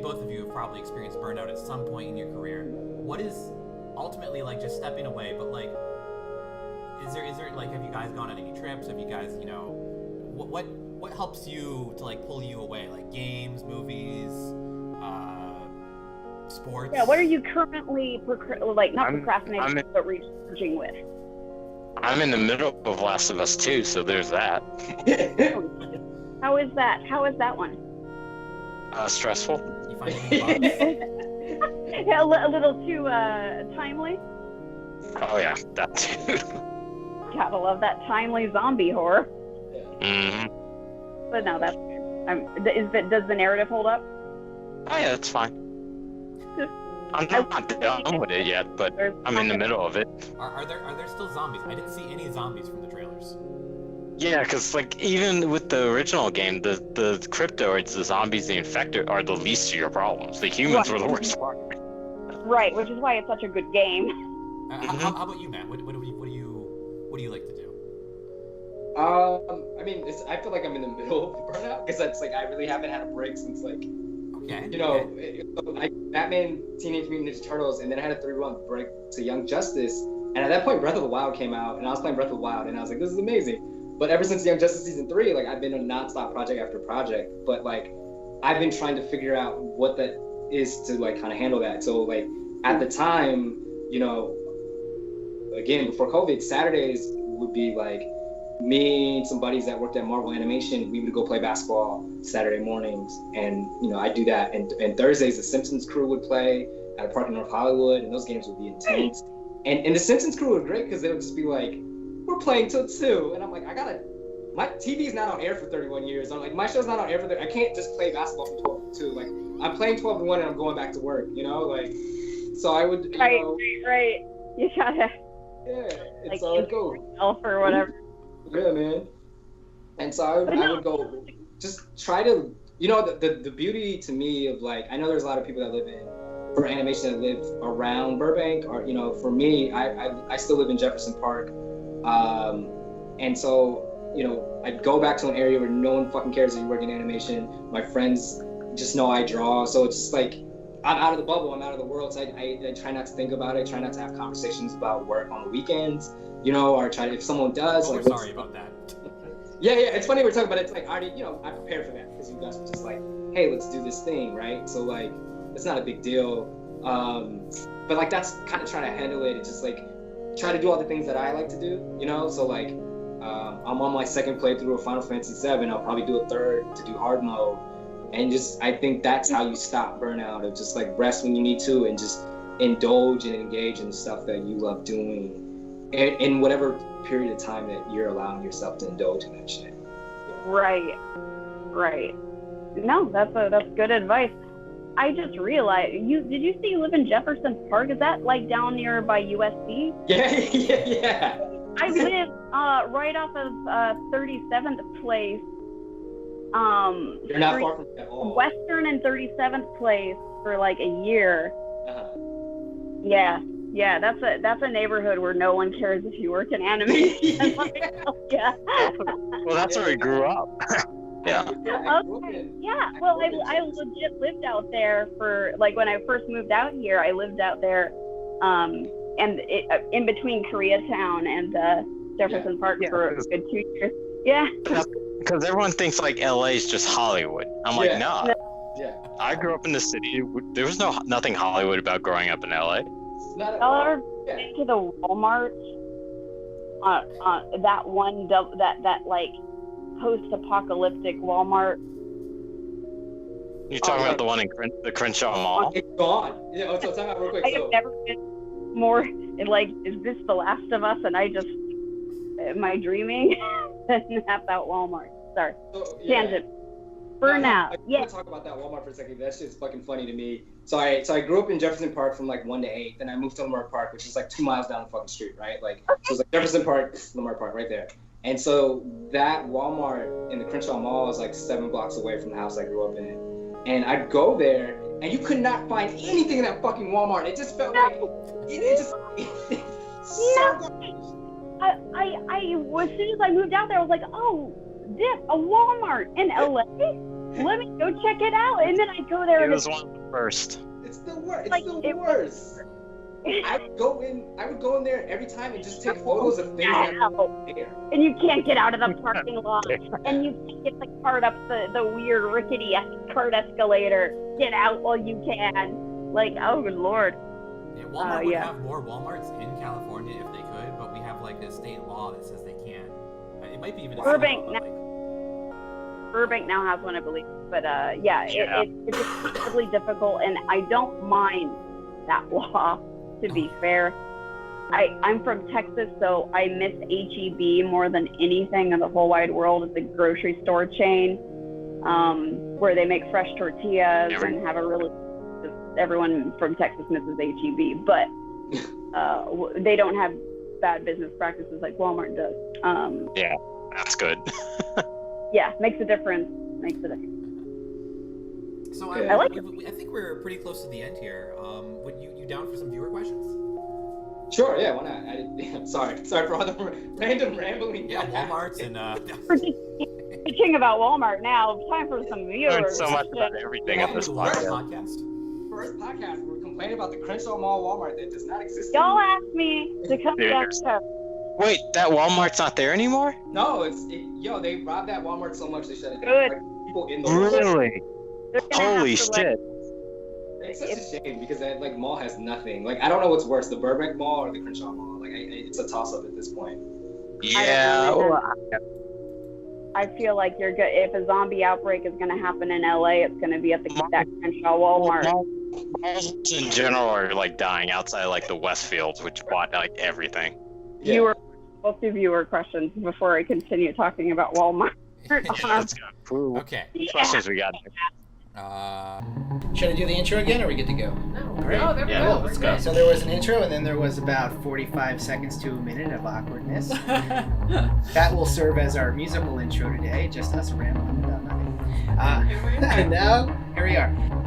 both of you have probably experienced burnout at some point in your career. What is ultimately like just stepping away? But like, is there like, have you guys gone on any trips? Have you guys, what helps you to like pull you away? Like games, movies, sports. Yeah. What are you currently procrastinating, but researching with? I'm in the middle of Last of Us 2, so there's that. How is that? How is that one? Stressful. You find any bugs? Yeah, a little too timely. Oh yeah, that too. Gotta love that timely zombie horror. Mm-hmm. But no, that's good. Does the narrative hold up? Oh yeah, that's fine. I'm not done with it yet, but I'm in the middle of it. Are there still zombies? I didn't see any zombies from the trailers. Yeah, because like even with the original game, the cryptoids, the zombies, the infected are the least of your problems. The humans were the worst part. Right, which is why it's such a good game. How about you, Matt? What do you like to do? I mean, I feel like I'm in the middle of Burnout because it's like I really haven't had a break since like, Batman, Teenage Mutant Ninja Turtles, and then I had a 3-month break to Young Justice, and at that point Breath of the Wild came out, and I was playing Breath of the Wild, and I was like, this is amazing. But ever since Young Justice Season 3, like I've been on nonstop project after project, but like I've been trying to figure out what that is to like kind of handle that. So like at the time, again before COVID, Saturdays would be like me and some buddies that worked at Marvel Animation, we would go play basketball Saturday mornings, and I do that. And Thursdays, the Simpsons crew would play at a park in North Hollywood, and those games would be intense. And the Simpsons crew were great because they would just be like, "We're playing till 2," and I'm like, my TV's not on air for 31 years. I'm like, my show's not on air for I can't just play basketball from 12 to 2. Like, I'm playing 12 to 1 and I'm going back to work. Like, so I would. Right. You gotta. Yeah, it's all it goes. Or whatever. Yeah, man. And so I would go, just try to, the beauty to me of like, I know there's a lot of people that live for animation that live around Burbank, or, for me, I still live in Jefferson Park. And so, I'd go back to an area where no one fucking cares that you work in animation. My friends just know I draw. So it's just like, I'm out of the bubble, I'm out of the world. So I try not to think about it. I try not to have conversations about work on the weekends. Or try to, if someone does, we're sorry about that. Yeah, it's funny we're talking about it. It's like, I already, I prepared for that because you guys were just like, hey, let's do this thing, right? So like, it's not a big deal. But like, that's kind of trying to handle it. It's just like, try to do all the things that I like to do, So like, I'm on my second playthrough of Final Fantasy VII. I'll probably do a third to do hard mode. And I think that's how you stop burnout, of just like rest when you need to and just indulge and engage in the stuff that you love doing. In whatever period of time that you're allowing yourself to indulge in that shit. Right. No, that's good advice. I just realized, did you say you live in Jefferson Park? Is that like down near by USC? Yeah. I live right off of 37th Place. You're not far from it at all. Western and 37th Place for like a year. Yeah, that's a neighborhood where no one cares if you work in animation. Yeah. Well, that's where we grew up. Yeah. Okay. Yeah. Well, I legit lived out there for like when I first moved out here. I lived out there, and in between Koreatown and Jefferson Park for a good 2 years. Yeah. Because everyone thinks like LA is just Hollywood. I'm like, nah. Yeah. I grew up in the city. There was nothing Hollywood about growing up in LA. Y'all ever been to the Walmart? That one that like post-apocalyptic Walmart. You're talking about the one in the Crenshaw Mall? It's gone. Yeah. So time out real quick. I have never been more like, is this The Last of Us? And am I dreaming? At that Walmart. Sorry. Tangent. Burnout. I want to talk about that Walmart for a second. That shit's fucking funny to me. So I grew up in Jefferson Park from like 1 to 8. Then I moved to Lamar Park, which is like 2 miles down the fucking street, right? Like, so it's like Jefferson Park, Lamar Park, right there. And so that Walmart in the Crenshaw Mall is like 7 blocks away from the house I grew up in. And I'd go there, and you could not find anything in that fucking Walmart. It just felt like it just. So good. I as soon as I moved out there, I was like, oh, a Walmart in LA? let me go check it out. And then I go there It and was it's one of the first. It's the worst. It's Like, the it- worst. I would go in there every time and just take photos of things that out. are there. And you can't get out of the parking lot. And you can't get the cart up the weird rickety cart escalator. Get out while you can. Like, oh good lord. Yeah, Walmart would yeah. have more Walmarts in California if they could, but we have like a state law that says they can't. It might be even a Burbank state law, but, Burbank now has one, I believe. But yeah, Yeah. it's incredibly difficult, and I don't mind that law. To be fair, I'm from Texas, so I miss HEB more than anything in the whole wide world. It's a grocery store chain where they make fresh tortillas and have a really. Everyone from Texas misses HEB, but they don't have bad business practices like Walmart does. Yeah, that's good. Yeah, makes a difference. Makes a difference. So Yeah. I like I think we're pretty close to the end here. Would you down for some viewer questions? Sure, yeah, why not? Sorry for all the random rambling. Yeah, Walmart's and We're just teaching about Walmart now. Time for some viewers. Learned so much about everything at this Welcome to the podcast. podcast. First podcast, we're complaining about the Crenshaw Mall Walmart that does not exist Y'all anymore. asked me to come to Dude, that Wait, that Walmart's not there anymore? No, they robbed that Walmart so much they shut it down. Good. Like, people in the Really? They're gonna have Holy to, shit. It's such a shame because that mall has nothing. Like I don't know what's worse, the Burbank Mall or the Crenshaw Mall. Like it's a toss up at this point. Yeah. really well, I feel like you're good. If a zombie outbreak is going to happen in LA, it's going to be at that Crenshaw Walmart. malls in general are like dying outside like the Westfields, which bought like everything. We'll do viewer questions before I continue talking about Walmart. Let's go. Cool. Okay. Questions we got. Should I do the intro again, or we good to go? No. All right. Oh, there we Yeah, go. let's We're go. good. So there was an intro, and then there was about 45 seconds to a minute of awkwardness. That will serve as our musical intro today, just us rambling about nothing. And now, here we are.